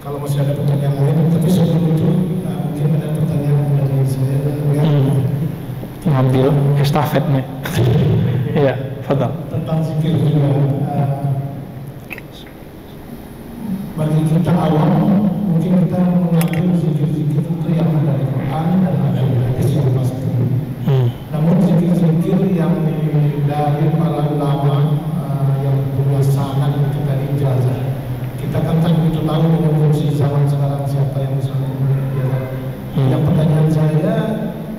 Kalau masih ada pertanyaan lain, tapi sebelum itu mungkin ada pertanyaan dari saya. Ngambil estafetnya. Iya, fadhal. Tentang zikir juga. Bagi kita awam, mungkin kita mengambil zikir-zikir itu yang ada di Quran dan ada di hadis yang pasti. Namun zikir-zikir yang dari para ulama yang punya sanad itu dari ijazah. Kita kan tak begitu tahu dengan kondisi zaman sekarang siapa yang bisa mengajar. Yang pertanyaan saya,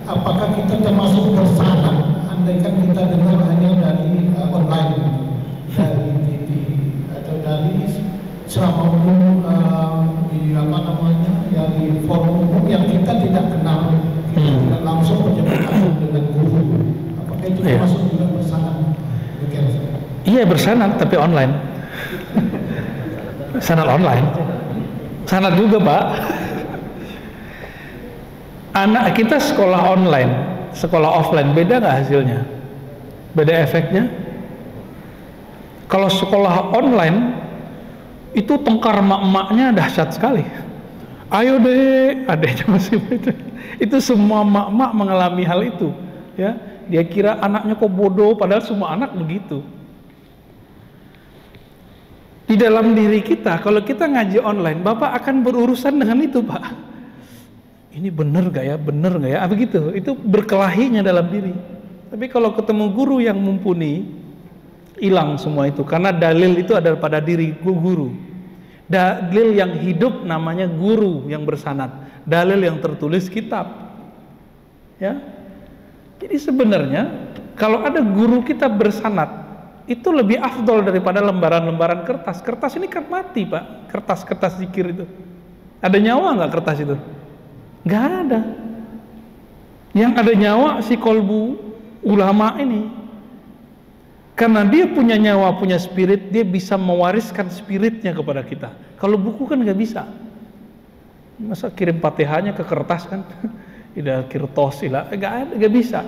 apakah kita termasuk bersanad? Andaikan kita dengar hanya dari online, dari TV atau dari ceramah umum di apa namanya, dari forum umum yang kita tidak kenal, kita tidak langsung berjumpa dengan guru. Apakah itu termasuk juga bersanad? Iya, bersanad tapi online. Sanad online, sanad juga Pak. Anak kita sekolah online, sekolah offline, beda nggak hasilnya? Beda efeknya? Kalau sekolah online itu tengkar emak-emaknya dahsyat sekali. Ayo deh, adanya masih itu semua emak-emak mengalami hal itu. Ya, dia kira anaknya kok bodoh, padahal semua anak begitu. Di dalam diri kita, kalau kita ngaji online, Bapak akan berurusan dengan itu, Pak. Ini benar gak ya? Benar gak ya? Begitu. Itu berkelahinya dalam diri. Tapi kalau ketemu guru yang mumpuni, hilang semua itu. Karena dalil itu ada pada diri guru. Dalil yang hidup namanya guru yang bersanad. Dalil yang tertulis kitab. Ya. Jadi sebenarnya kalau ada guru kita bersanad, itu lebih afdol daripada lembaran-lembaran kertas. Kertas ini kan mati, Pak. Kertas-kertas zikir itu. Ada nyawa nggak kertas itu? Nggak ada. Yang ada nyawa si kolbu ulama ini. Karena dia punya nyawa, punya spirit, dia bisa mewariskan spiritnya kepada kita. Kalau buku kan nggak bisa. Masa kirim Fatihahnya ke kertas kan? Tidak kirtos, nggak bisa.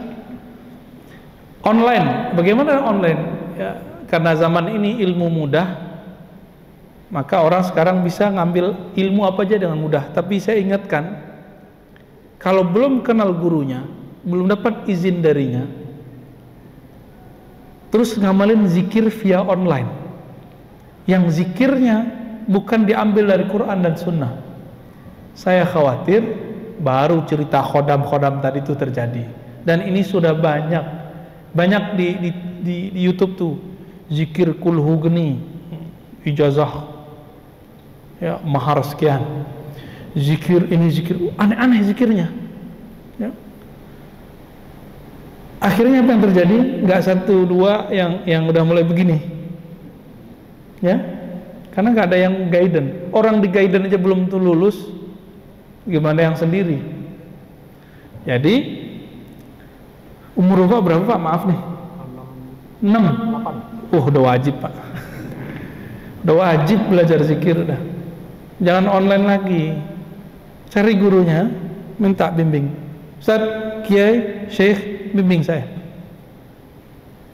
Online, bagaimana online? Ya, karena zaman ini ilmu mudah, maka orang sekarang bisa ngambil ilmu apa aja dengan mudah. Tapi saya ingatkan, kalau belum kenal gurunya, belum dapat izin darinya, terus ngamalin zikir via online, yang zikirnya bukan diambil dari Quran dan Sunnah, saya khawatir baru cerita khodam-khodam tadi itu terjadi. Dan ini sudah banyak di YouTube tuh, zikir kulhu geni, ijazah ya mahar sekian, zikir ini, zikir aneh-aneh zikirnya ya. Akhirnya apa yang terjadi? Nggak satu dua yang udah mulai begini ya, karena nggak ada yang guidance. Orang di guidance aja belum tuh lulus, gimana yang sendiri. Jadi umur Bapak berapa Pak? Maaf nih. 6. Udah wajib Pak. Udah wajib belajar zikir dah. Jangan online lagi. Cari gurunya, minta bimbing. Ustaz, Kiai, Syekh, bimbing saya.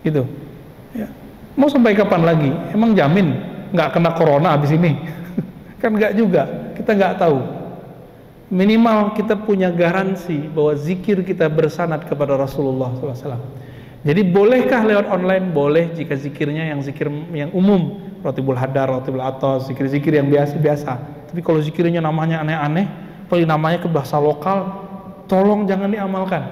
Gitu. Ya. Mau sampai kapan lagi? Emang jamin nggak kena corona habis ini? Kan nggak juga. Kita nggak tahu. Minimal kita punya garansi bahwa zikir kita bersanad kepada Rasulullah SAW. Jadi bolehkah lewat online? Boleh jika zikirnya yang zikir yang umum, Rotibul Hadar, Rotibul Atos, zikir-zikir yang biasa-biasa. Tapi kalau zikirnya namanya aneh-aneh, apalagi namanya ke bahasa lokal, tolong jangan diamalkan.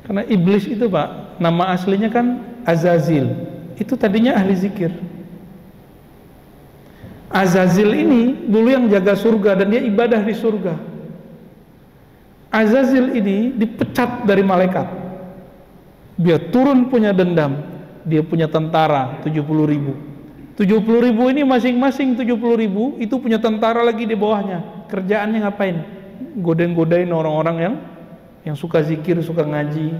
Karena iblis itu Pak, nama aslinya kan Azazil. Itu tadinya ahli zikir. Azazil ini dulu yang jaga surga dan dia ibadah di surga. Azazil ini dipecat dari malaikat. Dia turun punya dendam. Dia punya tentara 70.000. 70.000 ini masing-masing 70.000 itu punya tentara lagi di bawahnya. Kerjaannya ngapain? Godain-godain orang-orang yang suka zikir, suka ngaji.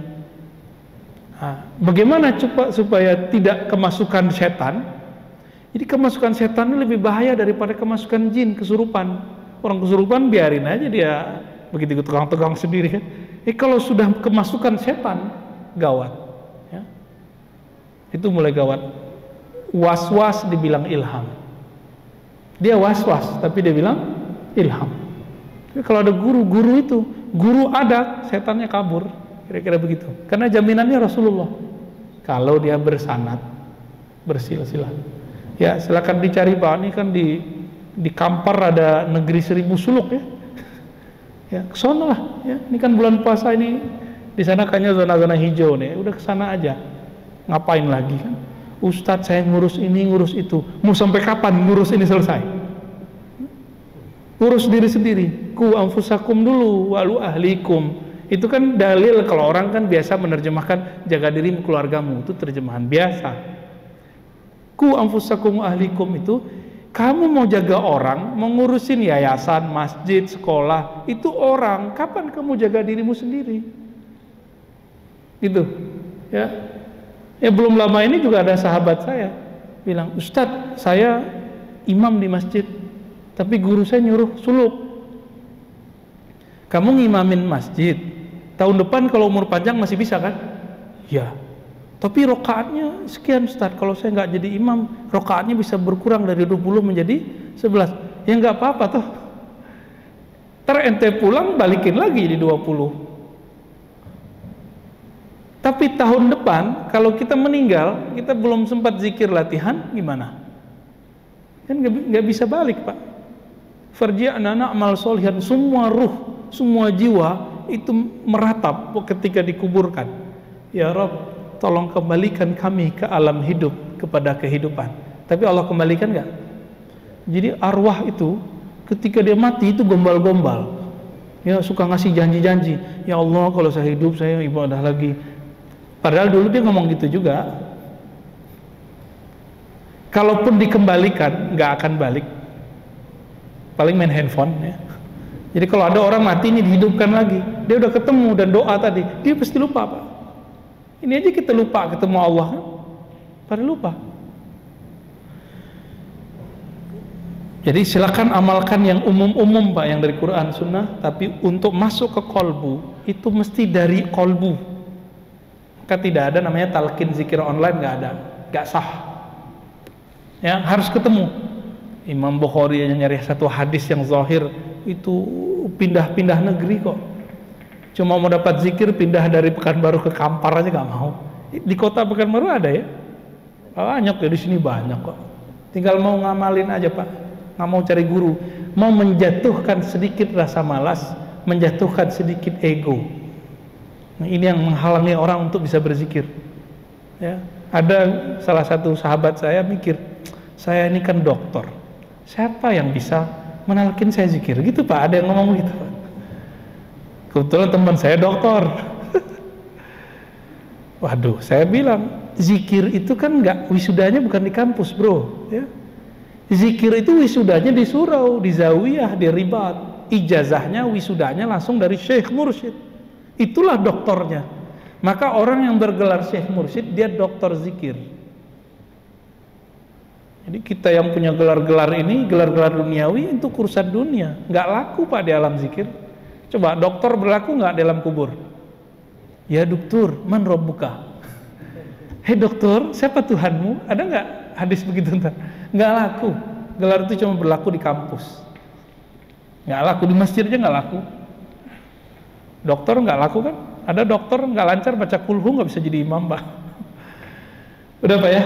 Nah, bagaimana supaya tidak kemasukan setan? Jadi kemasukan setan ini lebih bahaya daripada kemasukan jin, kesurupan. Orang kesurupan biarin aja dia begitu tegang-tegang sendiri kan. Kalau sudah kemasukan setan, gawat. Ya. Itu mulai gawat. Was-was dibilang ilham. Dia was-was, tapi dia bilang ilham. Jadi kalau ada guru itu, guru ada, setannya kabur. Kira-kira begitu. Karena jaminannya Rasulullah. Kalau dia bersanad, bersilsilah. Ya silakan dicari Pak, ini kan di Kampar ada negeri 1000 suluk ya. Ya kesana lah ya. Ini kan bulan puasa ini, di sana kayaknya zona-zona hijau nih. Udah kesana aja. Ngapain lagi kan? Ustadz saya ngurus ini, ngurus itu. Mau sampai kapan ngurus ini selesai? Urus diri sendiri. Ku anfusakum dulu walu ahlikum. Itu kan dalil kalau orang kan biasa menerjemahkan jaga dirimu keluargamu. Itu terjemahan biasa. Ku anfusakum ahlikum itu kamu mau jaga orang, mau ngurusin yayasan, masjid, sekolah, itu orang. Kapan kamu jaga dirimu sendiri? Gitu. Ya. Ya belum lama ini juga ada sahabat saya bilang, Ustadz saya imam di masjid, tapi guru saya nyuruh suluk. Kamu ngimamin masjid, tahun depan kalau umur panjang masih bisa kan? Ya. Tapi rokaatnya sekian Ustadz, kalau saya nggak jadi imam, rokaatnya bisa berkurang dari 20 menjadi 11. Ya nggak apa-apa toh. Ntar ente pulang balikin lagi di 20. Tapi tahun depan kalau kita meninggal, kita belum sempat zikir latihan, gimana? Kan nggak bisa balik Pak. Farji'na na'mal sholihan, semua ruh, semua jiwa itu meratap ketika dikuburkan. Ya Rabb, tolong kembalikan kami ke alam hidup, kepada kehidupan. Tapi Allah kembalikan nggak? Jadi arwah itu ketika dia mati itu gombal-gombal. Ya suka ngasih janji-janji. Ya Allah kalau saya hidup saya ibadah lagi. Padahal dulu dia ngomong gitu juga. Kalaupun dikembalikan nggak akan balik. Paling main handphone ya. Jadi kalau ada orang mati ini dihidupkan lagi, dia udah ketemu dan doa tadi, dia pasti lupa Pak. Ini aja kita lupa ketemu Allah kan? Pada lupa. Jadi silakan amalkan yang umum-umum Pak, yang dari Quran Sunnah, tapi untuk masuk ke kolbu itu mesti dari kolbu. Maka tidak ada namanya talqin zikir online, nggak ada, nggak sah. Ya harus ketemu. Imam Bukhari yang nyari satu hadis yang zahir itu pindah-pindah negeri kok. Cuma mau dapat zikir pindah dari Pekanbaru ke Kampar aja nggak mau. Di kota Pekanbaru ada ya, banyak ya, di sini banyak kok. Tinggal mau ngamalin aja Pak, nggak mau cari guru, mau menjatuhkan sedikit rasa malas, menjatuhkan sedikit ego. Nah, ini yang menghalangi orang untuk bisa berzikir. Ya, ada salah satu sahabat saya mikir, saya ini kan dokter, siapa yang bisa menalkin saya zikir? Gitu Pak, ada yang ngomong gitu Pak. Kebetulan teman saya dokter. Waduh, saya bilang zikir itu kan nggak, wisudanya bukan di kampus bro. Ya. Zikir itu wisudanya di surau, di zawiyah, di ribat. Ijazahnya, wisudanya langsung dari syekh mursyid. Itulah doktornya. Maka orang yang bergelar syekh mursyid dia dokter zikir. Jadi kita yang punya gelar-gelar ini, gelar-gelar duniawi itu urusan dunia, nggak laku Pak di alam zikir. Coba dokter berlaku nggak dalam kubur? Ya dokter, man rabbuka? Hei dokter, siapa Tuhanmu? Ada nggak hadis begitu ntar? Nggak laku. Gelar itu cuma berlaku di kampus. Nggak laku di masjid aja nggak laku. Dokter nggak laku kan? Ada dokter nggak lancar baca kulhu nggak bisa jadi imam Pak. Udah Pak ya?